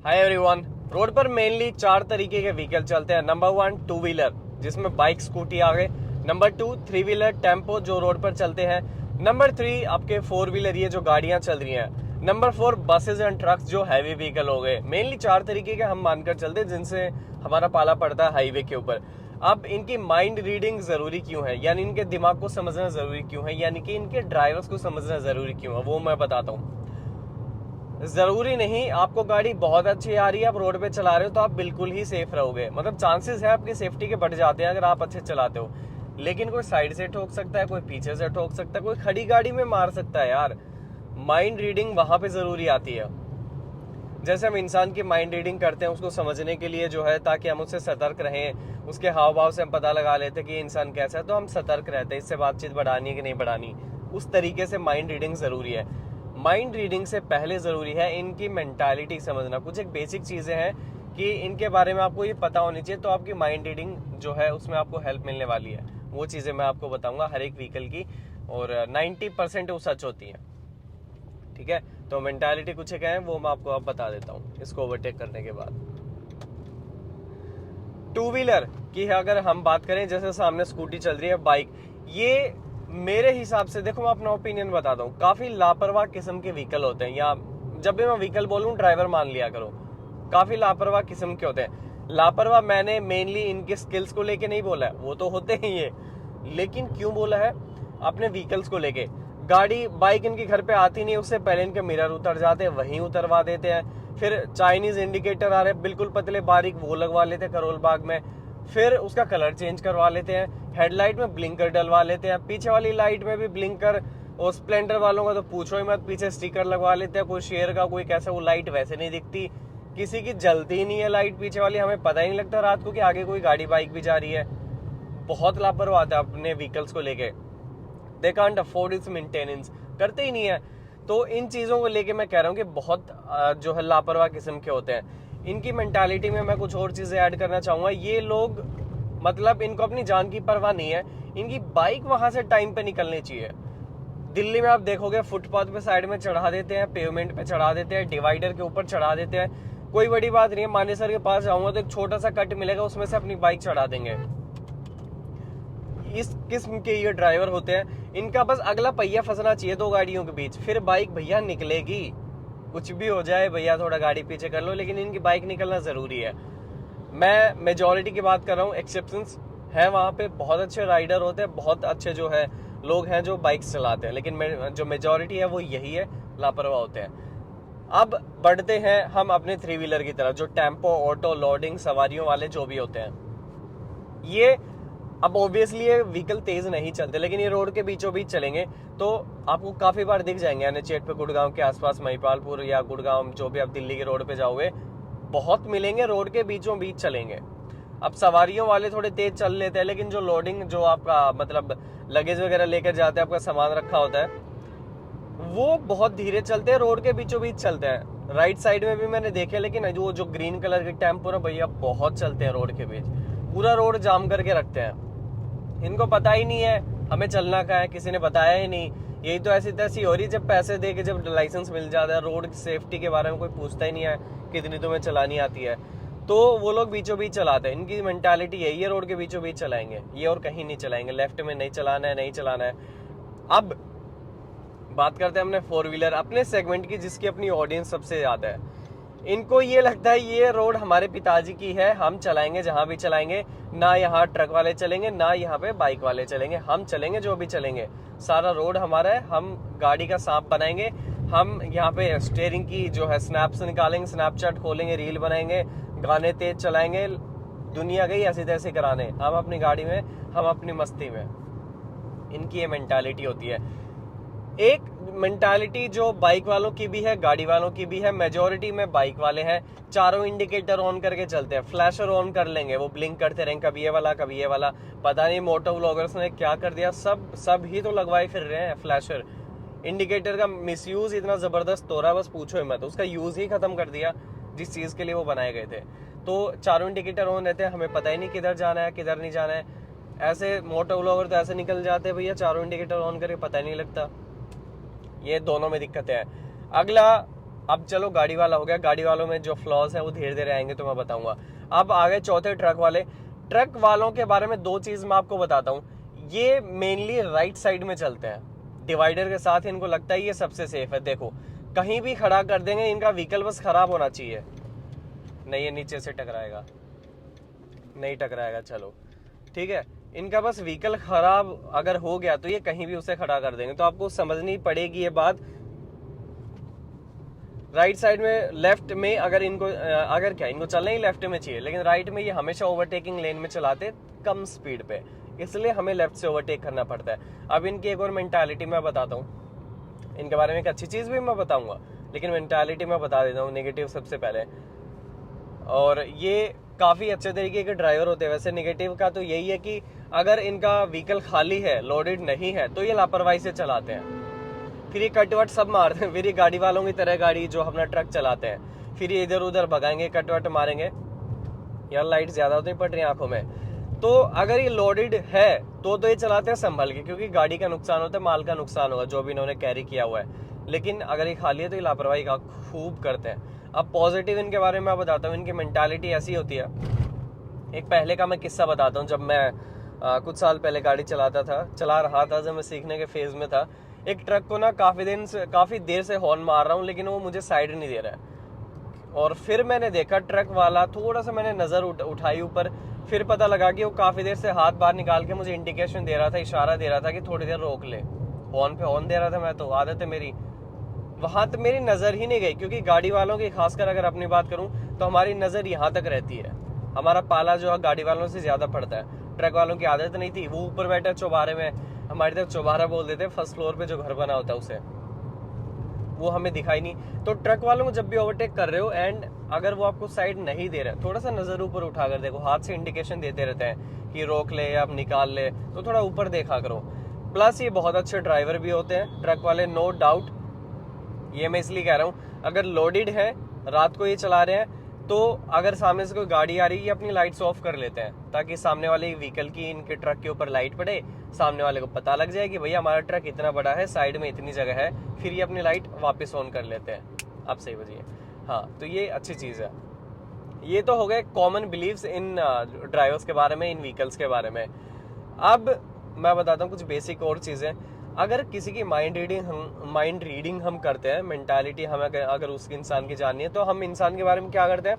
Hi everyone. Road पर mainly 4 तरीके के व्हीकल चलते हैं। नंबर 1 टू व्हीलर, जिसमें बाइक स्कूटी आ गए। नंबर 2 3 व्हीलर टेम्पो जो रोड पर चलते हैं। नंबर 3 आपके 4 व्हीलर, ये जो गाड़ियां चल रही हैं। नंबर 4 बसेज एंड ट्रक्स जो हैवी व्हीकल हो गए। मेनली 4 तरीके के हम मानकर चलते हैं जिनसे हमारा पाला पड़ता है हाईवे के ऊपर। अब इनकी माइंड रीडिंग जरूरी क्यों है, यानी इनके दिमाग को समझना जरूरी क्यों है, यानी कि इनके ड्राइवर्स को समझना जरूरी क्यों है, वो मैं बताता हूँ। जरूरी नहीं आपको गाड़ी बहुत अच्छी आ रही है, आप रोड पे चला रहे हो तो आप बिल्कुल ही सेफ रहोगे। मतलब चांसेस है आपकी सेफ्टी के बढ़ जाते हैं अगर आप अच्छे चलाते हो। लेकिन कोई साइड से ठोक सकता है, कोई पीछे से ठोक सकता है, कोई खड़ी गाड़ी में मार सकता है यार। माइंड रीडिंग वहां पे जरूरी आती है। जैसे हम इंसान की माइंड रीडिंग करते हैं उसको समझने के लिए जो है, ताकि हम उससे सतर्क रहें, उसके हाव भाव से हम पता लगा लेते हैं कि ये इंसान कैसा है, तो हम सतर्क रहते हैं इससे बातचीत बढ़ानी है कि नहीं बढ़ानी। उस तरीके से माइंड रीडिंग जरूरी है। माइंड रीडिंग से पहले जरूरी है इनकी मेंटालिटी समझना। कुछ एक बेसिक चीजें हैं कि इनके बारे में आपको ये पता होनी चाहिए, तो आपकी माइंड रीडिंग जो है उसमें आपको हेल्प मिलने वाली है। वो चीजें मैं आपको बताऊंगा हर एक व्हीकल की, और 90% वो सच होती है। ठीक है, तो मेंटालिटी कुछ एक है वो मैं आपको अब बता देता हूँ इसको ओवरटेक करने के बाद। टू व्हीलर की अगर हम बात करें, जैसे सामने स्कूटी चल रही है, बाइक, ये मेरे हिसाब से, देखो मैं अपना ओपिनियन बताता हूँ, काफी लापरवाह किस्म के व्हीकल होते हैं। या जब भी मैं व्हीकल बोलूँ ड्राइवर मान लिया करो, काफी लापरवाह किस्म के होते हैं। लापरवाह मैंने मेनली इनके स्किल्स को लेके नहीं बोला है, वो तो होते ही है, लेकिन क्यों बोला है अपने व्हीकल्स को लेके। गाड़ी बाइक इनके घर पे आती नहीं, उससे पहले इनके मिरर उतर जाते हैं, वहीं उतरवा देते हैं। फिर चाइनीज इंडिकेटर आ रहे हैं बिल्कुल पतले बारीक, वो लगवा लेते हैं करोल बाग में। फिर उसका कलर चेंज करवा लेते हैं, हेडलाइट में ब्लिंकर डलवा लेते हैं, पीछे वाली लाइट में भी ब्लिंकर। और स्प्लेंडर वालों का तो पूछो ही मत, पीछे स्टिकर लगवा लेते हैं, कोई शेयर का कोई कैसा, वो लाइट वैसे नहीं दिखती, किसी की जलती ही नहीं है लाइट पीछे वाली, हमें पता ही नहीं लगता रात को कि आगे कोई गाड़ी बाइक भी जा रही है। बहुत लापरवाह है अपने व्हीकल्स को लेके। They can't afford it's maintenance, करते ही नहीं है। तो इन चीजों को लेके मैं कह रहा हूँ कि बहुत जो है लापरवाह किस्म के होते हैं। इनकी मेंटालिटी में मैं कुछ और चीजें ऐड करना चाहूंगा। ये लोग, मतलब इनको अपनी जान की परवाह नहीं है, इनकी बाइक वहां से टाइम पे निकलनी चाहिए। दिल्ली में आप देखोगे फुटपाथ पे साइड में चढ़ा देते हैं, पेवमेंट पे चढ़ा देते हैं, डिवाइडर के ऊपर चढ़ा देते हैं। कोई बड़ी बात नहीं है, मानेसर के पास जाऊंगा तो एक छोटा सा कट मिलेगा, उसमें से अपनी बाइक चढ़ा देंगे। इस किस्म के ये ड्राइवर होते हैं। इनका बस अगला पहिया फंसना चाहिए दो गाड़ियों के बीच, फिर बाइक भैया निकलेगी। कुछ भी हो जाए भैया, थोड़ा गाड़ी पीछे कर लो, लेकिन इनकी बाइक निकलना जरूरी है। मैं मेजोरिटी की बात कर रहा हूँ, एक्सेप्शंस है वहां पे, बहुत अच्छे राइडर होते हैं, बहुत अच्छे जो है लोग हैं जो बाइक चलाते हैं, लेकिन जो मेजोरिटी है वो यही है, लापरवाह होते हैं। अब बढ़ते हैं हम अपने 3 व्हीलर की तरफ, जो टेम्पो, ऑटो, लोडिंग, सवारियों वाले जो भी होते हैं। ये अब ऑब्वियसली ये व्हीकल तेज नहीं चलते, लेकिन ये रोड के बीचों बीच चलेंगे तो आपको काफी बार दिख जाएंगे। यानी चेट पे, गुड़गांव के आसपास, महिपालपुर या गुड़गांव, जो भी आप दिल्ली के रोड पे जाओगे, बहुत मिलेंगे, रोड के बीचों बीच चलेंगे। अब सवारियों वाले थोड़े तेज चल लेते हैं, लेकिन जो लोडिंग, जो आपका मतलब लगेज वगैरह लेकर जाते हैं, आपका सामान रखा होता है, वो बहुत धीरे चलते हैं, रोड के बीचों बीच चलते हैं। राइट साइड में भी मैंने देखे, लेकिन जो ग्रीन कलर के टेम्पो ना भैया, बहुत चलते हैं रोड के बीच, पूरा रोड जाम करके रखते हैं। इनको पता ही नहीं है हमें चलना कहाँ है, किसी ने बताया ही नहीं। यही तो ऐसी तैसी हो रही, जब पैसे दे के जब लाइसेंस मिल जाता है, रोड सेफ्टी के बारे में कोई पूछता ही नहीं है कितनी तुम्हें चलानी आती है, तो वो लोग बीचों बीच चलाते हैं। इनकी मेंटालिटी यही है, रोड के बीचों बीच चलाएंगे ये, और कहीं नहीं चलाएंगे, लेफ्ट में नहीं चलाना है, नहीं चलाना है। अब बात करते हैं अपने 4 व्हीलर, अपने सेगमेंट की, जिसकी अपनी ऑडियंस सबसे ज्यादा है। इनको ये लगता है ये रोड हमारे पिताजी की है, हम चलाएंगे जहां भी चलाएंगे, ना यहाँ ट्रक वाले चलेंगे, ना यहाँ पे बाइक वाले चलेंगे, हम चलेंगे जो भी चलेंगे, सारा रोड हमारा है, हम गाड़ी का सांप बनाएंगे। हम यहाँ पे स्टीयरिंग की जो है स्नैप्स निकालेंगे, स्नैपचैट खोलेंगे, रील बनाएंगे, गाने तेज चलाएंगे, दुनिया गई ऐसे तैसे कराने, हम अपनी गाड़ी में, हम अपनी मस्ती में। इनकी ये मेंटालिटी होती है। एक मेंटालिटी जो बाइक वालों की भी है, गाड़ी वालों की भी है। मेजोरिटी में बाइक वाले हैं, चारों इंडिकेटर ऑन करके चलते हैं, फ्लैशर ऑन कर लेंगे, वो ब्लिंक करते रहेंगे, कभी ये वाला कभी ये वाला। पता नहीं मोटो व्लॉगर्स ने क्या कर दिया, सब ही तो लगवाए फिर रहे हैं फ्लैशर। इंडिकेटर का मिसयूज इतना जबरदस्त हो रहा है, बस पूछो ही मत, उसका यूज ही खत्म कर दिया जिस चीज के लिए वो बनाए गए थे। तो चारों इंडिकेटर ऑन रहते हैं, हमें पता ही नहीं किधर जाना है किधर नहीं जाना है। ऐसे मोटो व्लॉगर तो ऐसे निकल जाते हैं भैया, चारों इंडिकेटर ऑन करके पता ही नहीं लगता। ये दोनों में दिक्कत है। अगला अब चलो गाड़ी वाला हो गया, गाड़ी वालों में जो फ्लॉज है वो धीरे धीरे आएंगे तो मैं बताऊंगा। अब आगे चौथे ट्रक वाले। ट्रक वालों के बारे में दो चीज मैं आपको बताता हूँ। ये मेनली राइट साइड में चलते हैं डिवाइडर के साथ, इनको लगता है ये सबसे सेफ है। देखो कहीं भी खड़ा कर देंगे, इनका व्हीकल बस खराब होना चाहिए। नहीं ये नीचे से टकराएगा, नहीं टकराएगा, चलो ठीक है। इनका बस व्हीकल खराब अगर हो गया तो ये कहीं भी उसे खड़ा कर देंगे। तो आपको समझनी पड़ेगी ये बात। राइट साइड में लेफ्ट में अगर इनको इनको चलना ही लेफ्ट में चाहिए, लेकिन राइट में ये हमेशा ओवरटेकिंग लेन में चलाते कम स्पीड पे, इसलिए हमें लेफ्ट से ओवरटेक करना पड़ता है। अब इनकी एक और मेंटालिटी मैं बताता हूँ, इनके बारे में एक अच्छी चीज भी मैं बताऊंगा, लेकिन मेंटालिटी मैं बता देता हूँ नेगेटिव सबसे पहले। और ये काफी अच्छे तरीके के ड्राइवर होते हैं। वैसे नेगेटिव का तो यही है कि अगर इनका व्हीकल खाली है, लोडेड नहीं है, तो ये लापरवाही से चलाते हैं। फिर ये कटवट सब मारते हैं, फिर ये गाड़ी वालों की तरह गाड़ी जो अपना ट्रक चलाते हैं, फिर ये इधर उधर भगाएंगे, कटवट मारेंगे। यार लाइट ज्यादा तो नहीं पड़ रही आंखों में। तो अगर ये लोडेड है तो ये चलाते हैं संभल के, क्योंकि गाड़ी का नुकसान होता है, माल का नुकसान होगा जो भी इन्होंने कैरी किया हुआ है। लेकिन अगर ये खाली है तो ये लापरवाही का खूब करते हैं। अब पॉजिटिव इनके बारे में मैं बताता हूँ। इनकी मेंटालिटी ऐसी होती है। एक पहले का मैं किस्सा बताता हूँ। जब मैं कुछ साल पहले गाड़ी चला रहा था, जब मैं सीखने के फेज में था, एक ट्रक को ना काफी देर से हॉर्न मार रहा हूँ, लेकिन वो मुझे साइड नहीं दे रहा है। और फिर मैंने देखा ट्रक वाला, थोड़ा सा मैंने नजर उठाई ऊपर, फिर पता लगा कि वो काफी देर से हाथ बाहर निकाल के मुझे इंडिकेशन दे रहा था, इशारा दे रहा था कि थोड़ी देर रोक ले। हॉर्न पे हॉर्न दे रहा था, मैं तो आदत है मेरी, वहां तक मेरी नजर ही नहीं गई। क्योंकि गाड़ी वालों की खासकर अगर अपनी बात करूं तो हमारी नजर यहाँ तक रहती है। हमारा पाला जो है गाड़ी वालों से ज्यादा पड़ता है। ट्रक वालों की आदत नहीं थी, वो ऊपर बैठे चौबारे में, हमारी तरफ चौबारा बोल देते, फर्स्ट फ्लोर पे जो घर बना होता है उसे, वो हमें दिखाई नहीं। तो ट्रक वालों को जब भी ओवरटेक कर रहे हो एंड अगर वो आपको साइड नहीं दे रहे, थोड़ा सा नजर ऊपर उठा कर देखो, हाथ से इंडिकेशन देते रहते हैं कि रोक ले या आप निकाल ले, तो थोड़ा ऊपर देखा करो। प्लस ये बहुत अच्छे ड्राइवर भी होते हैं ट्रक वाले, नो डाउट। ये मैं इसलिए कह रहा हूँ, अगर लोडेड है, रात को ये चला रहे हैं, तो अगर सामने से कोई गाड़ी आ रही है, ये अपनी लाइट्स ऑफ कर लेते हैं ताकि सामने वाले व्हीकल की, इनके ट्रक के ऊपर लाइट पड़े, सामने वाले को पता लग जाए कि भैया हमारा ट्रक इतना बड़ा है, साइड में इतनी जगह है, फिर ये अपनी लाइट वापस ऑन कर लेते हैं। आप सही बजिए। हाँ, तो ये अच्छी चीज है। ये तो हो गए कॉमन बिलीव्स इन ड्राइवर्स के बारे में, इन व्हीकल्स के बारे में। अब मैं बताता हूँ कुछ बेसिक और चीजें। अगर किसी की माइंड रीडिंग हम करते हैं, मेंटालिटी हमें अगर उस इंसान की जाननी है, तो हम इंसान के बारे में क्या करते हैं,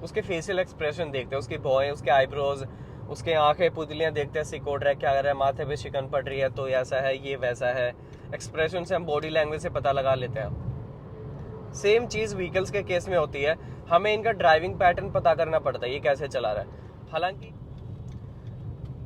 उसके फेशियल एक्सप्रेशन देखते हैं, उसकी भौएं, उसके आईब्रोज, उसके आंखें, पुतलियां देखते हैं, सिकोड़ रहा है, क्या कर रहा है, माथे पे शिकन पड़ रही है तो ऐसा है, ये वैसा है। एक्सप्रेशन से हम बॉडी लैंग्वेज से पता लगा लेते हैं। सेम चीज व्हीकल्स के केस में होती है। हमें इनका ड्राइविंग पैटर्न पता करना पड़ता है, ये कैसे चला रहा है। हालांकि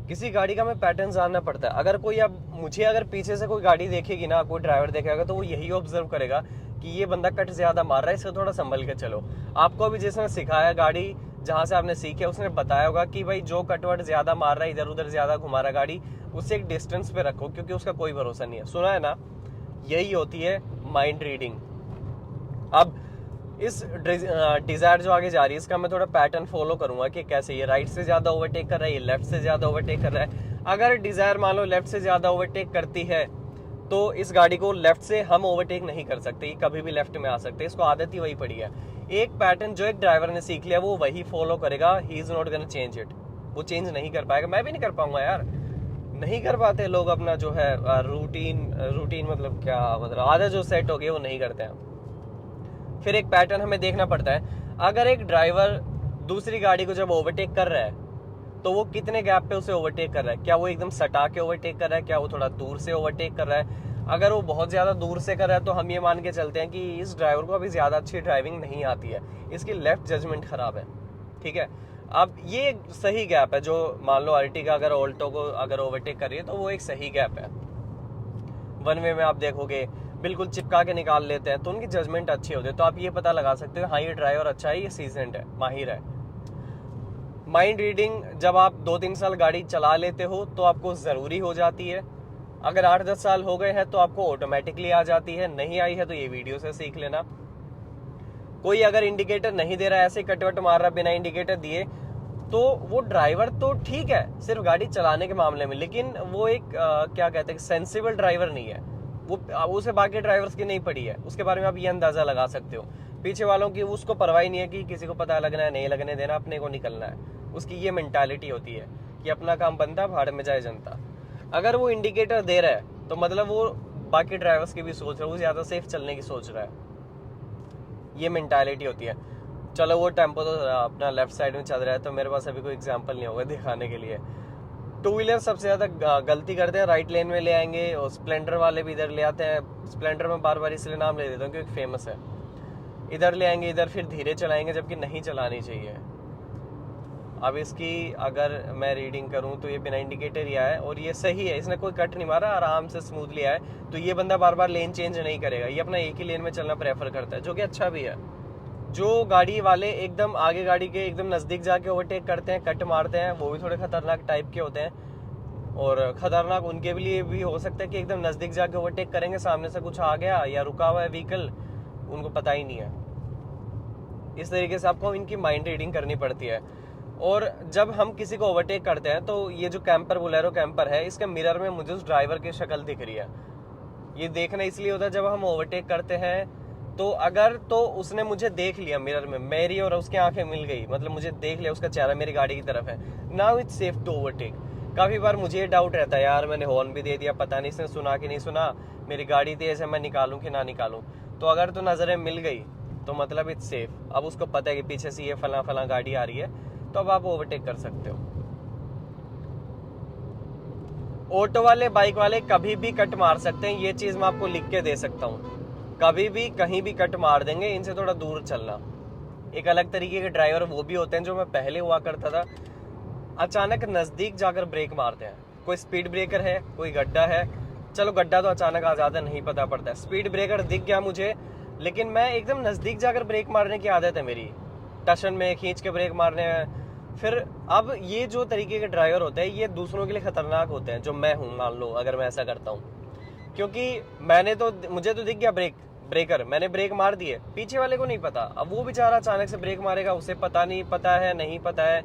किसी गाड़ी का हमें पैटर्न जानना पड़ता है। अगर कोई, अब मुझे अगर पीछे से कोई गाड़ी देखेगी ना, कोई ड्राइवर देखेगा, तो वो यही ऑब्जर्व करेगा कि ये बंदा कट ज्यादा मार रहा है, इसको थोड़ा संभल के चलो। आपको भी जिसने सिखाया, गाड़ी जहां से आपने सीखी है, उसने बताया होगा कि भाई जो कटवट ज्यादा मार रहा है, इधर उधर ज्यादा घुमा रहा है गाड़ी, उससे एक डिस्टेंस पे रखो, क्योंकि उसका कोई भरोसा नहीं है। सुना है ना, यही होती है माइंड रीडिंग। अब इस डिजायर जो आगे जा रही है, इसका मैं थोड़ा पैटर्न फॉलो करूंगा कि कैसे ये राइट से ज्यादा ओवरटेक कर रहा है, ये लेफ्ट से ज्यादा ओवरटेक कर रहा है। अगर डिजायर मान लो लेफ्ट से ज्यादा ओवरटेक करती है, तो इस गाड़ी को लेफ्ट से हम ओवरटेक नहीं कर सकते, कभी भी लेफ्ट में आ सकते, इसको आदत ही वही पड़ी है। एक पैटर्न जो एक ड्राइवर ने सीख लिया, वो वही फॉलो करेगा, he is not gonna change it. वो चेंज नहीं कर पाएगा, मैं भी नहीं कर पाऊंगा यार, नहीं कर पाते लोग अपना जो है रूटीन मतलब क्या मतलब आदत जो सेट हो गई वो नहीं करते हैं। फिर एक पैटर्न हमें देखना पड़ता है। अगर एक ड्राइवर दूसरी गाड़ी को जब ओवरटेक कर रहा है, तो वो कितने गैप पे उसे ओवरटेक कर रहा है, क्या वो एकदम सटा के ओवरटेक कर रहा है, क्या वो थोड़ा दूर से ओवरटेक कर रहा है। अगर वो बहुत ज्यादा दूर से कर रहा है, तो हम ये मान के चलते हैं कि इस ड्राइवर को अभी ज्यादा अच्छी ड्राइविंग नहीं आती है, इसकी लेफ्ट जजमेंट खराब है, ठीक है। अब ये सही गैप है, जो मान लो अर्टिगा अगर ऑल्टो को अगर ओवरटेक कर रही है, तो वो एक सही गैप है। वन वे में आप देखोगे बिल्कुल चिपका के निकाल लेते हैं, तो उनकी जजमेंट अच्छी होती है। तो आप ये पता लगा सकते हो, हाँ ये ड्राइवर अच्छा है, ये सीजन्ड है, माहिर है। माइंड रीडिंग जब आप 2-3 साल गाड़ी चला लेते हो तो आपको जरूरी हो जाती है। अगर 8-10 साल हो गए हैं तो आपको ऑटोमेटिकली आ जाती है, नहीं आई है तो ये वीडियो से सीख लेना। कोई अगर इंडिकेटर नहीं दे रहा है, ऐसे कटवट मार रहा बिना इंडिकेटर दिए, तो वो ड्राइवर तो ठीक है सिर्फ गाड़ी चलाने के मामले में, लेकिन वो एक क्या कहते हैं, सेंसिबल ड्राइवर नहीं है। वो उसे बाकी ड्राइवर्स की नहीं पड़ी है, उसके बारे में आप ये अंदाजा लगा सकते हो। पीछे वालों की उसको परवाह नहीं है कि किसी को पता लगना है नहीं लगने देना, अपने को निकलना है। उसकी ये मेंटालिटी होती है कि अपना काम बनता, भाड़ में जाए जनता। अगर वो इंडिकेटर दे रहा है तो मतलब वो बाकी ड्राइवर्स की भी सोच रहा है, वो ज़्यादा सेफ चलने की सोच रहा है। ये मेंटालिटी होती है। चलो वो टेम्पो तो अपना लेफ्ट साइड में चल रहा है, तो मेरे पास अभी कोई एग्जांपल नहीं होगा दिखाने के लिए। टू व्हीलर सबसे ज़्यादा गलती करते हैं, राइट लेन में ले आएंगे, और स्प्लेंडर वाले भी इधर ले आते हैं। स्प्लेंडर में बार बार इसलिए नाम ले देता हूँ क्योंकि फेमस है। इधर ले आएंगे, इधर फिर धीरे चलाएंगे, जबकि नहीं चलानी चाहिए। अब इसकी अगर मैं रीडिंग करूं तो ये बिना इंडिकेटर ही आया है और ये सही है, इसने कोई कट नहीं मारा, आराम से स्मूथली आया है। तो ये बंदा बार बार लेन चेंज नहीं करेगा, ये अपना एक ही लेन में चलना प्रेफर करता है, जो कि अच्छा भी है। जो गाड़ी वाले एकदम आगे गाड़ी के एकदम नज़दीक जाके ओवरटेक करते हैं, कट मारते हैं, वो भी थोड़े खतरनाक टाइप के होते हैं। और खतरनाक उनके लिए भी हो सकता है कि एकदम नज़दीक जाके ओवरटेक करेंगे, सामने से कुछ आ गया या रुका हुआ है व्हीकल, उनको पता ही नहीं है। इस तरीके से आपको इनकी माइंड रीडिंग करनी पड़ती है। और जब हम किसी को ओवरटेक करते हैं तो ये जो कैंपर बोलेरो कैंपर है, इसके मिरर में मुझे उस ड्राइवर की शक्ल दिख रही है। ये देखना इसलिए होता है जब हम ओवरटेक करते हैं तो अगर तो उसने मुझे देख लिया मिरर में, मेरी और उसकी आंखें मिल गई, मतलब मुझे देख लिया, उसका चेहरा मेरी गाड़ी की तरफ है, now it's safe to overtake. काफ़ी बार मुझे ये डाउट रहता है, यार मैंने हॉर्न भी दे दिया, पता नहीं इसने सुना कि नहीं सुना, मेरी गाड़ी तेज है, मैं निकालूं कि ना निकालूं। तो अगर तो नज़रें मिल गई तो मतलब इट्स सेफ। अब उसको पता है कि पीछे से ये फला फला गाड़ी आ रही है, तो अब आप ओवरटेक कर सकते हो। ऑटो वाले बाइक वाले कभी भी कट मार सकते हैं, ये चीज़ मैं आपको लिख के दे सकता हूँ। कभी भी कहीं भी कट मार देंगे, इनसे थोड़ा दूर चलना। एक अलग तरीके के ड्राइवर वो भी होते हैं जो मैं पहले हुआ करता था, अचानक नज़दीक जाकर ब्रेक मारते हैं। कोई स्पीड ब्रेकर है, कोई गड्ढा है, चलो गड्ढा तो अचानक आ जाता है, नहीं पता पड़ता है। स्पीड ब्रेकर दिख गया मुझे, लेकिन मैं एकदम नज़दीक जाकर ब्रेक मारने की आदत है मेरी, टशन में खींच के ब्रेक मारने में। फिर अब ये जो तरीके के ड्राइवर होते हैं ये दूसरों के लिए खतरनाक होते हैं, जो मैं हूँ मान लो अगर मैं ऐसा करता हूँ, क्योंकि मुझे तो दिख गया ब्रेकर, मैंने ब्रेक मार दिए, पीछे वाले को नहीं पता। अब वो बेचारा अचानक से ब्रेक मारेगा, उसे पता नहीं पता है,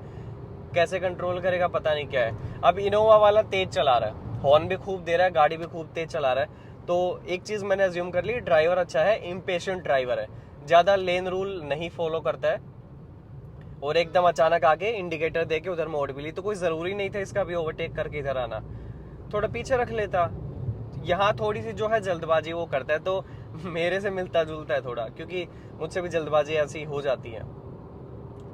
कैसे कंट्रोल करेगा पता नहीं क्या है। अब इनोवा वाला तेज चला रहा है, हॉर्न भी खूब दे रहा है, गाड़ी भी खूब तेज चला रहा है, तो एक चीज मैंने अज्यूम कर ली, ड्राइवर अच्छा है, इम्पेशेंट ड्राइवर है, ज्यादा लेन रूल नहीं फॉलो करता है, और एकदम अचानक आके इंडिकेटर दे के उधर मोड़ भी ली, तो कोई जरूरी नहीं था इसका भी ओवरटेक करके इधर आना, थोड़ा पीछे रख लेता। यहाँ थोड़ी सी जो है जल्दबाजी वो करता है, तो मेरे से मिलता जुलता है थोड़ा, क्योंकि मुझसे भी जल्दबाजी ऐसी हो जाती है।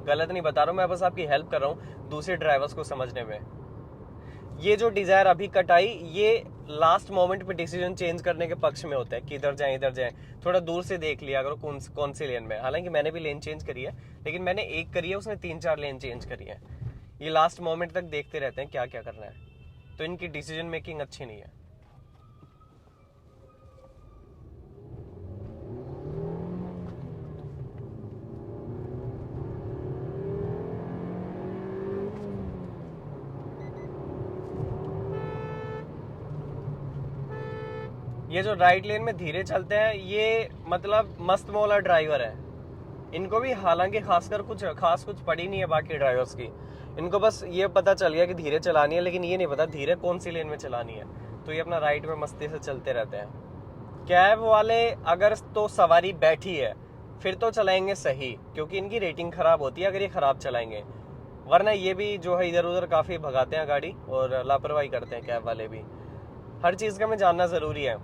गलत नहीं बता रहा हूँ, मैं बस आपकी हेल्प कर रहा हूँ दूसरे ड्राइवर्स को समझने में। ये जो डिजायर अभी कटाई, ये लास्ट मोमेंट पे डिसीजन चेंज करने के पक्ष में होता है कि इधर जाए, थोड़ा दूर से देख लिया अगर कौन सी लेन में। हालांकि मैंने भी लेन चेंज करी है, लेकिन मैंने एक करी है, उसने 3-4 लेन चेंज करी है। ये लास्ट मोमेंट तक देखते रहते हैं क्या क्या करना है, तो इनकी डिसीजन मेकिंग अच्छी नहीं है। ये जो राइट लेन में धीरे चलते हैं, ये मतलब मस्त मौला ड्राइवर है। इनको भी हालांकि खासकर कुछ पड़ी नहीं है बाकी ड्राइवर्स की, इनको बस ये पता चल गया कि धीरे चलानी है, लेकिन ये नहीं पता धीरे कौन सी लेन में चलानी है, तो ये अपना राइट में मस्ती से चलते रहते हैं। कैब वाले अगर तो सवारी बैठी है फिर तो चलाएंगे सही, क्योंकि इनकी रेटिंग खराब होती है अगर ये खराब चलाएंगे, वरना ये भी जो है इधर उधर काफ़ी भगाते हैं गाड़ी और लापरवाही करते हैं कैब वाले भी। हर चीज़ का मैं जानना ज़रूरी है।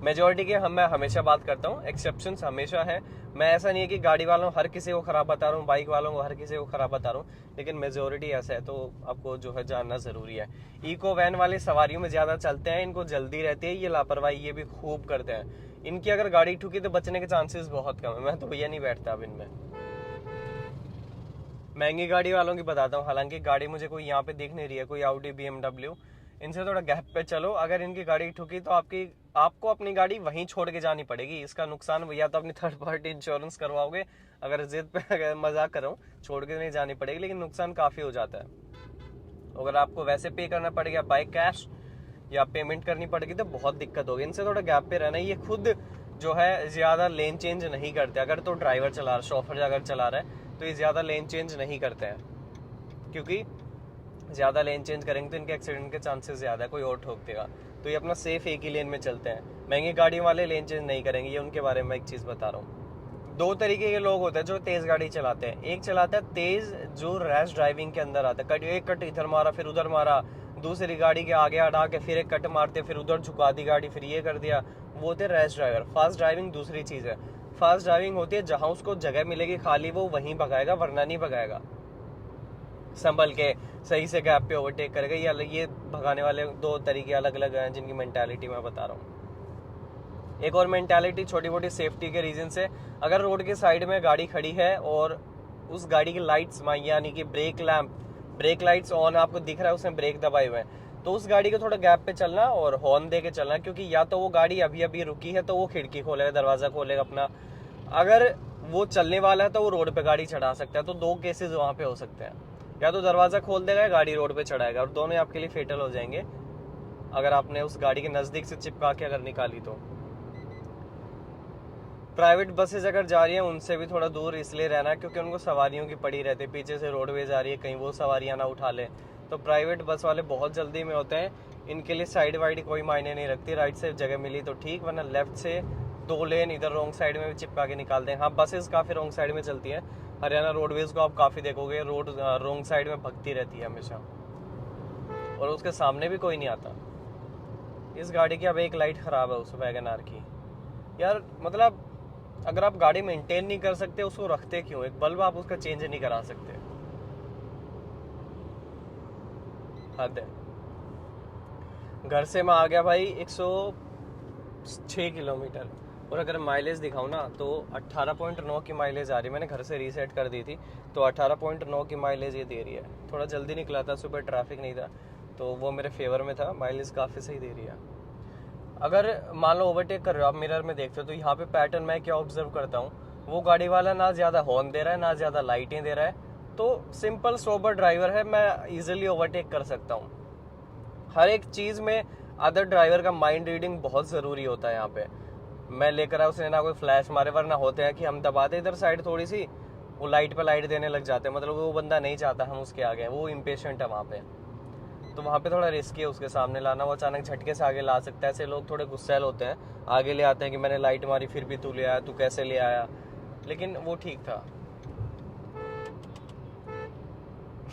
मेजोरिटी के मैं हमेशा बात करता हूँ, एक्सेप्शंस हमेशा है। मैं ऐसा नहीं है कि गाड़ी वालों हर किसी को खराब बता रहा हूँ, बाइक वालों को हर किसी को खराब बता रहा हूँ, लेकिन मेजोरिटी ऐसा है, तो आपको जो है जानना ज़रूरी है। इको वैन वाले सवारियों में ज़्यादा चलते हैं, इनको जल्दी रहती है, ये लापरवाही ये भी खूब करते हैं। इनकी अगर गाड़ी ठुकी तो बचने के चांसेस बहुत कम है, मैं तो भैया नहीं बैठता अब इनमें। महंगी गाड़ी वालों की बताता हूँ, हालांकि गाड़ी मुझे कोई यहाँ पे दिख नहीं रही है, कोई ऑडी BMW, इनसे थोड़ा गैप पे चलो। अगर इनकी गाड़ी ठुकी तो आपको अपनी गाड़ी वहीं छोड़ के जानी पड़ेगी। इसका नुकसान या तो अपनी थर्ड पार्टी इंश्योरेंस करवाओगे, अगर जिद पे अगर मजाक कर रहा हूँ, छोड़ के नहीं जानी पड़ेगी, लेकिन नुकसान काफ़ी हो जाता है। अगर आपको वैसे पे करना पड़ेगा बाय कैश या पेमेंट करनी पड़ेगी तो बहुत दिक्कत होगी। इनसे थोड़ा गैप पे रहना। ये खुद जो है ज़्यादा लेन चेंज नहीं करते, अगर तो ड्राइवर चला रहा, शॉफर अगर चला रहा है तो ये ज़्यादा लेन चेंज नहीं करते हैं, क्योंकि ज़्यादा लेन चेंज करेंगे तो इनके एक्सीडेंट के चांसेस ज़्यादा है, कोई और ठोक देगा। तो ये अपना सेफ एक ही लेन में चलते हैं। महंगी गाड़ी वाले लेन चेंज नहीं करेंगे, ये उनके बारे में एक चीज़ बता रहा हूँ। दो तरीके के लोग होते हैं जो तेज गाड़ी चलाते हैं। एक चलाता है तेज, जो रैश ड्राइविंग के अंदर आता है, एक कट इधर मारा फिर उधर मारा, दूसरी गाड़ी के आगे हटा के फिर एक कट मारते, फिर उधर झुका दी गाड़ी, फिर ये कर दिया, वो होते हैं रैश ड्राइवर। फास्ट ड्राइविंग दूसरी चीज है। फास्ट ड्राइविंग होती है जहां उसको जगह मिलेगी खाली वो वहीं भगाएगा, वरना नहीं भगाएगा। संभल के सही से गैप पे ओवरटेक करेगा। ये भगाने वाले दो तरीके अलग अलग हैं जिनकी मेंटालिटी मैं बता रहा हूँ। एक और मेंटालिटी छोटी मोटी सेफ्टी के रीजन से, अगर रोड के साइड में गाड़ी खड़ी है और उस गाड़ी की लाइट्स यानी कि ब्रेक लाइट्स ऑन आपको दिख रहा है, उसने ब्रेक दबाए हुए हैं, तो उस गाड़ी को थोड़ा गैप पे चलना और हॉर्न दे के चलना, क्योंकि या तो वो गाड़ी अभी अभी रुकी है तो वो खिड़की खोलेगा, दरवाजा खोलेगा अपना। अगर वो चलने वाला है तो वो रोड पे गाड़ी चढ़ा सकता है। तो दो केसेस वहां पे हो सकते हैं, या तो दरवाजा खोल देगा या गाड़ी रोड पे चढ़ाएगा, और दोनों आपके लिए फेटल हो जाएंगे अगर आपने उस गाड़ी के नजदीक से चिपका के अगर निकाली तो। प्राइवेट बसेज अगर जा रही है उनसे भी थोड़ा दूर इसलिए रहना, क्योंकि उनको सवारियों की पड़ी रहती है, पीछे से रोडवेज आ रही है, कहीं वो सवारियां ना उठा ले। तो प्राइवेट बस वाले बहुत जल्दी में होते हैं, इनके लिए साइड वाइड कोई मायने नहीं रखती। राइट से जगह मिली तो ठीक, वरना लेफ्ट से 2 लेन इधर रोंग साइड में भी चिपका के निकाल दें। हाँ, बसेज काफी रोंग साइड में चलती है। हरियाणा रोडवेज को आप काफी देखोगे, रोड रोंग साइड में भगती रहती है हमेशा, और उसके सामने भी कोई नहीं आता। इस गाड़ी की अब एक लाइट खराब है उस वैगन आर की। यार मतलब अगर आप गाड़ी मेंटेन नहीं कर सकते उसको रखते क्यों? एक बल्ब आप उसका चेंज नहीं करा सकते, हद है। घर से मैं आ गया भाई 106 किलोमीटर, और अगर माइलेज दिखाऊं ना तो 18.9 की माइलेज आ रही है। मैंने घर से रीसेट कर दी थी तो 18.9 की माइलेज ये दे रही है। थोड़ा जल्दी निकला था, सुबह ट्रैफिक नहीं था तो वो मेरे फेवर में था, माइलेज काफ़ी सही दे रही है। अगर मान लो ओवरटेक कर रहे हो आप, मिरर में देखते हो तो यहाँ पे पैटर्न मैं क्या ऑब्जर्व करता हूँ, वो गाड़ी वाला ना ज़्यादा हॉर्न दे रहा है ना ज़्यादा लाइटें दे रहा है, तो सिंपल सोबर ड्राइवर है, मैं इजीली ओवरटेक कर सकता हूँ। हर एक चीज़ में अदर ड्राइवर का माइंड रीडिंग बहुत ज़रूरी होता है। यहाँ पे मैं लेकर आया, उसने ना कोई फ्लैश मारे, वरना होते हैं कि हम दबा दे इधर साइड थोड़ी सी, वो लाइट पे लाइट देने लग जाते हैं, मतलब वो बंदा नहीं चाहता हम उसके आगे, वो इम्पेशेंट है वहाँ पे। तो वहाँ पे थोड़ा रिस्की है उसके सामने लाना, वो अचानक झटके से आगे ला सकता है। ऐसे लोग थोड़े गुस्सैल होते हैं, आगे ले आते हैं कि मैंने लाइट मारी फिर भी तू ले आया, तू कैसे ले आया। लेकिन वो ठीक था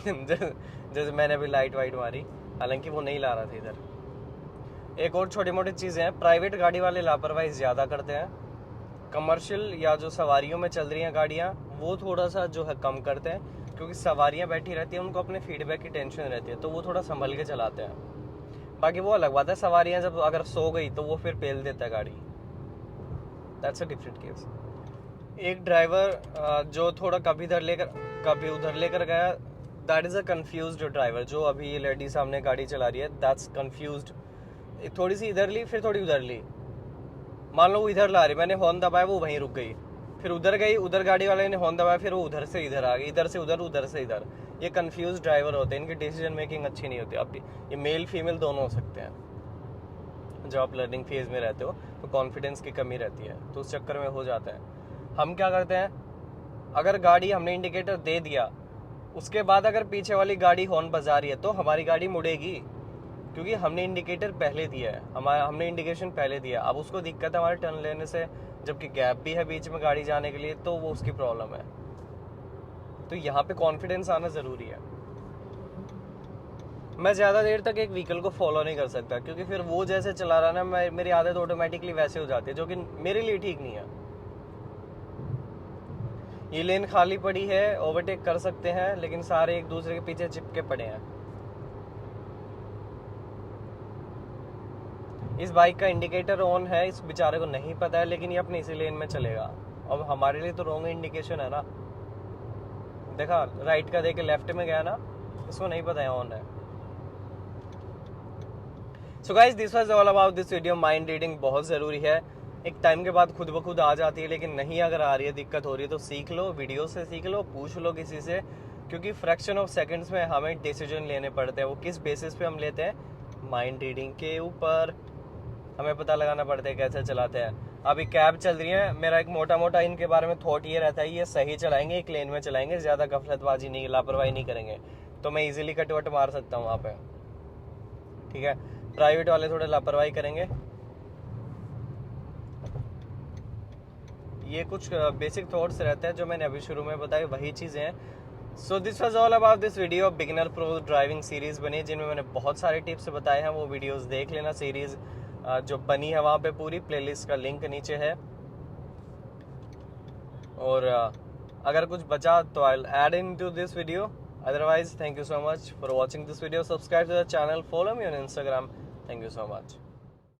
जैसे मैंने अभी लाइट वाइट मारी, हालांकि वो नहीं ला रहा था इधर। एक और छोटी मोटी चीज़ें हैं, प्राइवेट गाड़ी वाले लापरवाही ज़्यादा करते हैं, कमर्शियल या जो सवारियों में चल रही हैं गाड़ियाँ वो थोड़ा सा जो है कम करते हैं, क्योंकि सवारियां बैठी रहती हैं, उनको अपने फीडबैक की टेंशन रहती है, तो वो थोड़ा संभल के चलाते हैं। बाकी वो अलग बात है, सवारियां जब अगर सो गई तो वो फिर पेल देता है गाड़ी, दैट्स अ डिफरेंट केस। एक ड्राइवर जो थोड़ा कभी इधर लेकर कभी उधर लेकर गया, that is a confused driver. जो अभी ये लेडी सामने गाड़ी चला रही है, दैट्स कंफ्यूज्ड। थोड़ी सी इधर ली फिर थोड़ी उधर ली, मान लो वो इधर ला रही, मैंने हॉर्न दबाया वो वहीं रुक गई, फिर उधर गई, उधर गाड़ी वाले ने हॉर्न दबाया, फिर वो उधर से इधर आ गई, इधर से उधर, उधर से इधर। ये कंफ्यूज ड्राइवर होते हैं, इनकी डिसीजन मेकिंग अच्छी नहीं होती। आप ये मेल फीमेल दोनों हो सकते हैं। जब आप लर्निंग फेज में रहते हो तो कॉन्फिडेंस की कमी रहती है, तो उस चक्कर में हो जाता है। हम क्या करते हैं, अगर गाड़ी हमने इंडिकेटर दे दिया, उसके बाद अगर पीछे वाली गाड़ी हॉर्न बजा रही है तो हमारी गाड़ी मुड़ेगी, क्योंकि हमने इंडिकेटर पहले दिया है, हमने इंडिकेशन पहले दिया। अब उसको दिक्कत है हमारे टर्न लेने से, जबकि गैप भी है बीच में गाड़ी जाने के लिए, तो वो उसकी प्रॉब्लम है। तो यहाँ पे कॉन्फिडेंस आना ज़रूरी है। मैं ज़्यादा देर तक एक व्हीकल को फॉलो नहीं कर सकता, क्योंकि फिर वो जैसे चला रहा ना, मेरी आदत ऑटोमेटिकली वैसे हो जाती है, जो कि मेरे लिए ठीक नहीं है। ये लेन खाली पड़ी है, ओवरटेक कर सकते हैं, लेकिन सारे एक दूसरे के पीछे चिपके पड़े हैं। इस बाइक का इंडिकेटर ऑन है, इस बेचारे को नहीं पता है, लेकिन ये अपनी इसी लेन में चलेगा। अब हमारे लिए तो रॉन्ग इंडिकेशन है ना, देखा राइट का देके लेफ्ट में गया ना, इसको नहीं पता है ऑन है। So guys, this was all about this video. Mind reading बहुत ज़रूरी है, एक टाइम के बाद खुद ब खुद आ जाती है, लेकिन नहीं अगर आ रही है, दिक्कत हो रही है, तो सीख लो, वीडियो से सीख लो, पूछ लो किसी से, क्योंकि फ्रैक्शन ऑफ सेकंड्स में हमें डिसीजन लेने पड़ते हैं। वो किस बेसिस पे हम लेते हैं? माइंड रीडिंग के ऊपर। हमें पता लगाना पड़ता है कैसे चलाते हैं। अभी कैब चल रही है, मेरा एक मोटा मोटा इनके बारे में थॉट ये रहता है, ये सही चलाएंगे, एक लेन में चलाएंगे, ज़्यादा गफलतबाजी नहीं, लापरवाही नहीं करेंगे, तो मैं इजीली कट वट मार सकता हूँ वहाँ पे, ठीक है। प्राइवेट वाले थोड़े लापरवाही करेंगे। ये कुछ बेसिक थॉट्स रहते हैं जो मैंने अभी शुरू में बताए, वही चीज़ें हैं। So this was all about this video. Beginner pro driving series बनी जिनमें मैंने बहुत सारे टिप्स बताए हैं, वो वीडियोस देख लेना। सीरीज़ जो बनी है वहाँ पे पूरी प्लेलिस्ट का लिंक नीचे है। और अगर कुछ बचा तो I will add into this video. Otherwise thank you so much for watching this video. Subscribe to the channel, follow me on Instagram. Thank you so much.